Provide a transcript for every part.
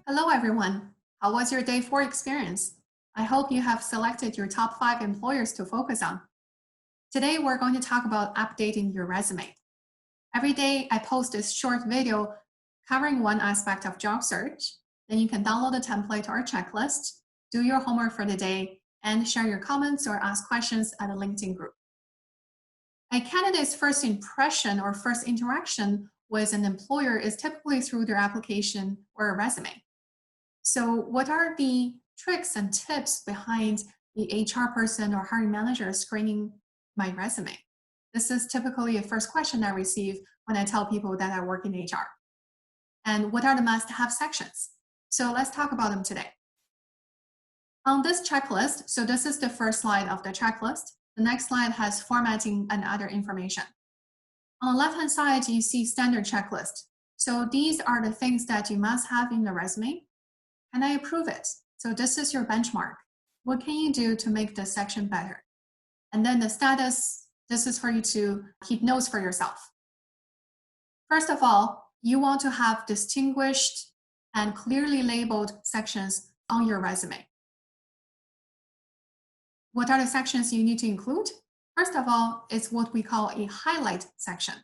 Hello, everyone. How was your day 4 experience? I hope you have selected your top 5 employers to focus on. Today, we're going to talk about updating your resume. Every day, I post a short video covering one aspect of job search. Then you can download the template or checklist, do your homework for the day, and share your comments or ask questions at a LinkedIn group. A candidate's first impression or first interaction with an employer is typically through their application or a resume. So what are the tricks and tips behind the HR person or hiring manager screening my resume? This is typically a first question I receive when I tell people that I work in HR. And what are the must-have sections? So let's talk about them today. On this checklist, so this is the first slide of the checklist. The next slide has formatting and other information. On the left-hand side, you see standard checklist. So these are the things that you must have in the resume. Can I approve it? So this is your benchmark. What can you do to make this section better? And then the status, this is for you to keep notes for yourself. First of all, you want to have distinguished and clearly labeled sections on your resume. What are the sections you need to include? First of all, it's what we call a highlight section.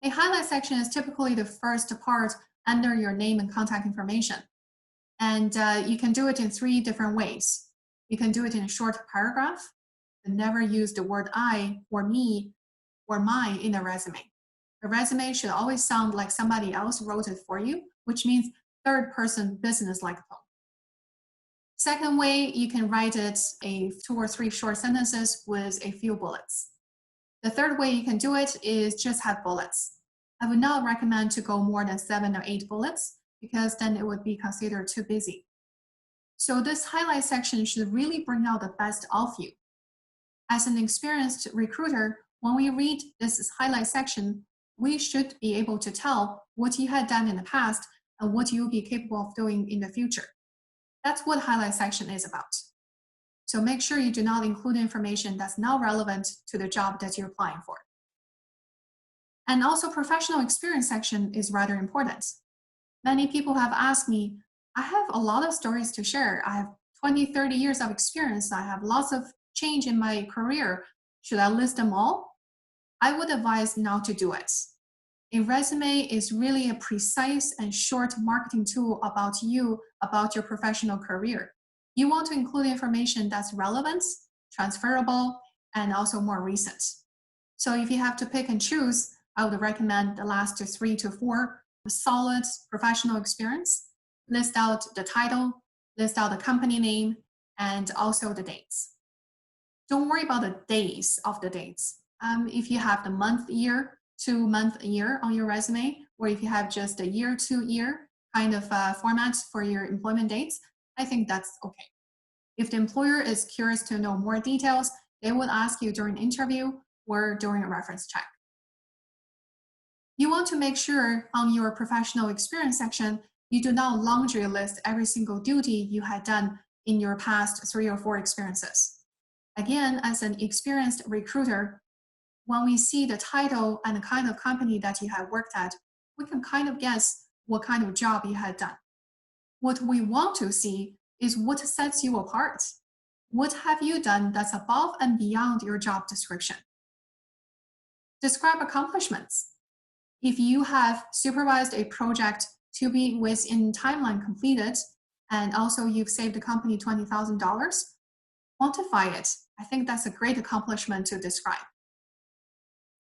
A highlight section is typically the first part under your name and contact information. And you can do it in 3 different ways. You can do it in a short paragraph, and never use the word I or me or mine in a resume. A resume should always sound like somebody else wrote it for you, which means third person business-like tone. Second way, you can write it a 2 or 3 short sentences with a few bullets. The third way you can do it is just have bullets. I would not recommend to go more than 7 or 8 bullets, because then it would be considered too busy. So this highlight section should really bring out the best of you. As an experienced recruiter, when we read this highlight section, we should be able to tell what you had done in the past and what you'll be capable of doing in the future. That's what highlight section is about. So make sure you do not include information that's not relevant to the job that you're applying for. And also professional experience section is rather important. Many people have asked me, I have a lot of stories to share. I have 20, 30 years of experience. I have lots of change in my career. Should I list them all? I would advise not to do it. A resume is really a precise and short marketing tool about you, about your professional career. You want to include information that's relevant, transferable, and also more recent. So if you have to pick and choose, I would recommend the last 3 to 4 solid professional experience, list out the title, list out the company name, and also the dates. Don't worry about the days of the dates. If you have the month, year, 2 month, year on your resume, or if you have just a year to year kind of format for your employment dates, I think that's okay. If the employer is curious to know more details, they would ask you during an interview or during a reference check. You want to make sure on your professional experience section, you do not laundry list every single duty you had done in your past 3 or 4 experiences. Again, as an experienced recruiter, when we see the title and the kind of company that you have worked at, we can kind of guess what kind of job you had done. What we want to see is what sets you apart. What have you done that's above and beyond your job description? Describe accomplishments. If you have supervised a project to be within timeline completed, and also you've saved the company $20,000, quantify it. I think that's a great accomplishment to describe.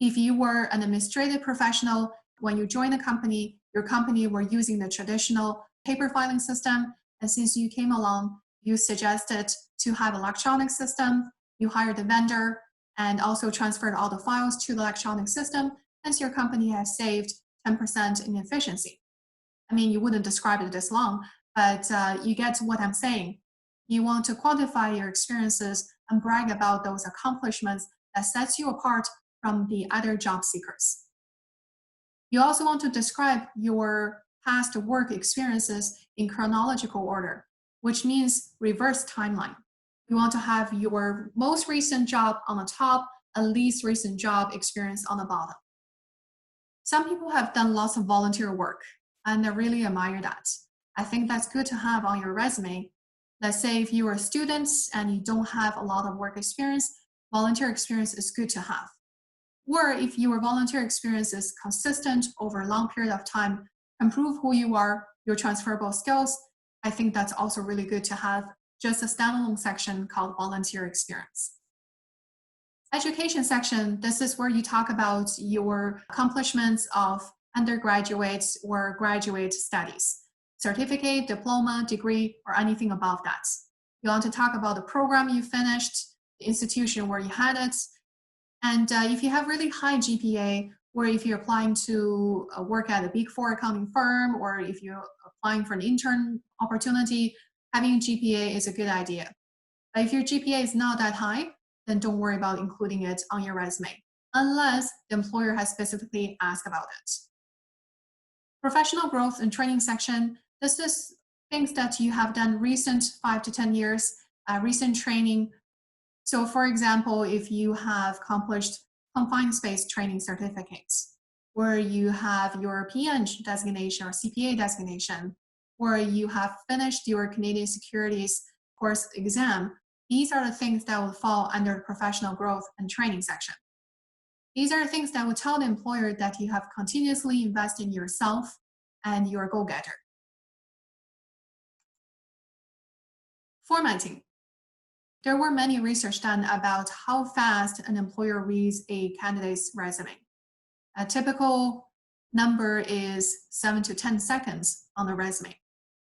If you were an administrative professional, when you joined the company, your company were using the traditional paper filing system, and since you came along, you suggested to have electronic system, you hired a vendor, and also transferred all the files to the electronic system, hence your company has saved 10% in efficiency. I mean, you wouldn't describe it this long, but you get what I'm saying. You want to quantify your experiences and brag about those accomplishments that sets you apart from the other job seekers. You also want to describe your past work experiences in chronological order, which means reverse timeline. You want to have your most recent job on the top and least recent job experience on the bottom. Some people have done lots of volunteer work, and I really admire that. I think that's good to have on your resume. Let's say if you are students and you don't have a lot of work experience, volunteer experience is good to have. Or if your volunteer experience is consistent over a long period of time, can prove who you are, your transferable skills, I think that's also really good to have just a standalone section called volunteer experience. Education section, this is where you talk about your accomplishments of undergraduate or graduate studies, certificate, diploma, degree, or anything above that. You want to talk about the program you finished, the institution where you had it, and if you have really high GPA, or if you're applying to work at a Big Four accounting firm, or if you're applying for an intern opportunity, having a GPA is a good idea. But if your GPA is not that high, then don't worry about including it on your resume, unless the employer has specifically asked about it. Professional growth and training section, this is things that you have done recent 5 to 10 years, recent training. So for example, if you have accomplished confined space training certificates, or you have your PN designation or CPA designation, or you have finished your Canadian Securities course exam, these are the things that will fall under the professional growth and training section. These are the things that will tell the employer that you have continuously invested in yourself and you're a go-getter. Formatting. There were many research done about how fast an employer reads a candidate's resume. A typical number is 7 to 10 seconds on the resume.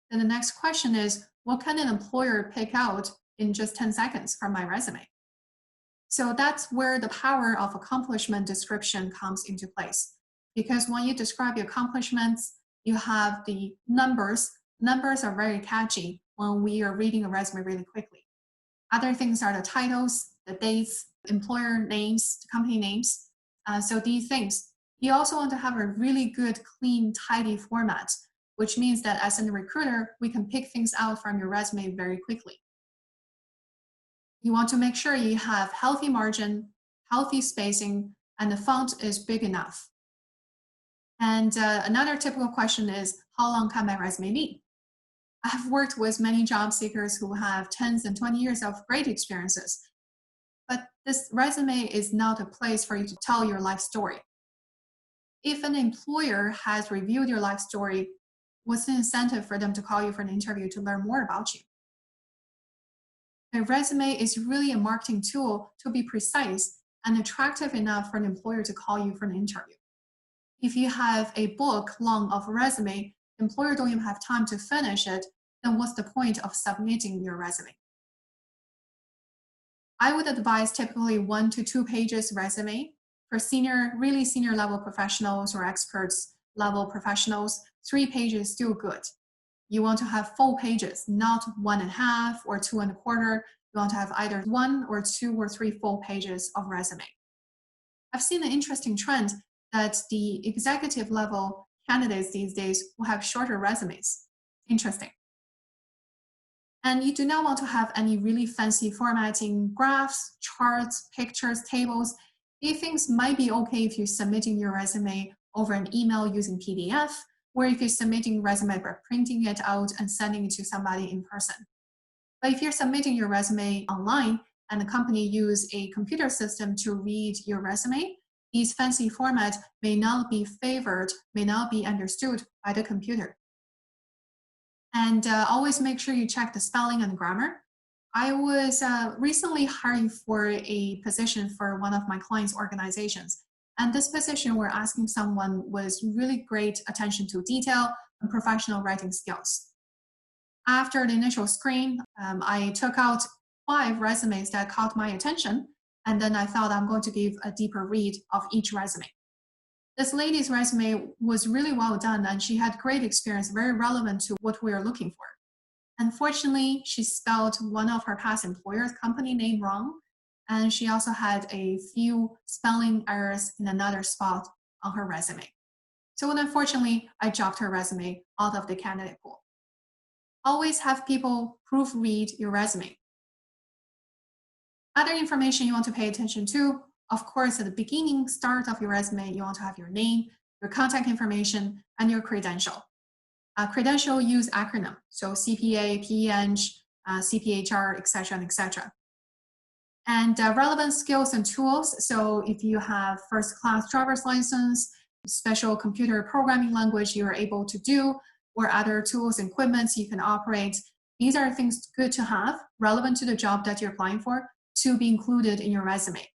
Then the next question is, what can an employer pick out in just 10 seconds from my resume? So that's where the power of accomplishment description comes into place. Because when you describe your accomplishments, you have the numbers. Numbers are very catchy when we are reading a resume really quickly. Other things are the titles, the dates, employer names, the company names. So these things. You also want to have a really good, clean, tidy format, which means that as a recruiter, we can pick things out from your resume very quickly. You want to make sure you have healthy margin, healthy spacing, and the font is big enough. And another typical question is, how long can my resume be? I've worked with many job seekers who have 10 and 20 years of great experiences, but this resume is not a place for you to tell your life story. If an employer has reviewed your life story, what's the incentive for them to call you for an interview to learn more about you? A resume is really a marketing tool to be precise and attractive enough for an employer to call you for an interview. If you have a book long of a resume, the employer don't even have time to finish it, then what's the point of submitting your resume? I would advise typically 1 to 2 pages resume. For senior, really senior level professionals or experts level professionals, 3 pages is still good. You want to have full pages, not 1.5 or 2.25. You want to have either 1 or 2 or 3 full pages of resume. I've seen an interesting trend that the executive level candidates these days will have shorter resumes. Interesting. And you do not want to have any really fancy formatting, graphs, charts, pictures, tables. These things might be okay if you're submitting your resume over an email using PDF, or if you're submitting resume by printing it out and sending it to somebody in person. But if you're submitting your resume online and the company use a computer system to read your resume, these fancy formats may not be favored, may not be understood by the computer. And always make sure you check the spelling and grammar. I was recently hiring for a position for one of my clients' organizations. And this position, we're asking someone with really great attention to detail and professional writing skills. After the initial screen, I took out 5 resumes that caught my attention, and then I thought I'm going to give a deeper read of each resume. This lady's resume was really well done, and she had great experience, very relevant to what we are looking for. Unfortunately, she spelled one of her past employers' company name wrong, and she also had a few spelling errors in another spot on her resume. So unfortunately, I dropped her resume out of the candidate pool. Always have people proofread your resume. Other information you want to pay attention to, of course, at the beginning, start of your resume, you want to have your name, your contact information, and your credential. Credential use acronym, so CPA, PEng, CPHR, etc., etc. And relevant skills and tools. So if you have first-class driver's license, special computer programming language you are able to do, or other tools and equipment you can operate, these are things good to have, relevant to the job that you're applying for, to be included in your resume.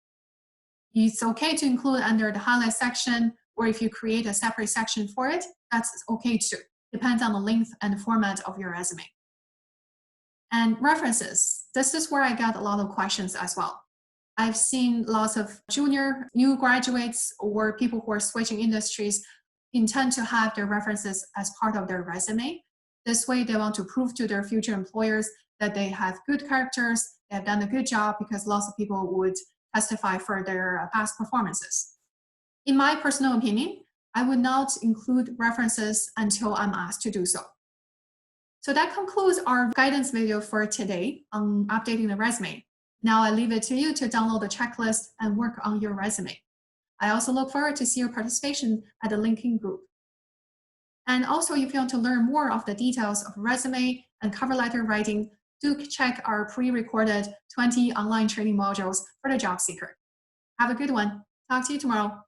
It's okay to include under the highlight section, or if you create a separate section for it, that's okay too. Depends on the length and the format of your resume. And references. This is where I got a lot of questions as well. I've seen lots of junior, new graduates, or people who are switching industries intend to have their references as part of their resume. This way, they want to prove to their future employers that they have good characters, they have done a good job, because lots of people would testify for their past performances. In my personal opinion, I would not include references until I'm asked to do so. So that concludes our guidance video for today on updating the resume. Now I leave it to you to download the checklist and work on your resume. I also look forward to see your participation at the LinkedIn group. And also, if you want to learn more of the details of resume and cover letter writing, do check our pre-recorded 20 online training modules for the job seeker. Have a good one. Talk to you tomorrow.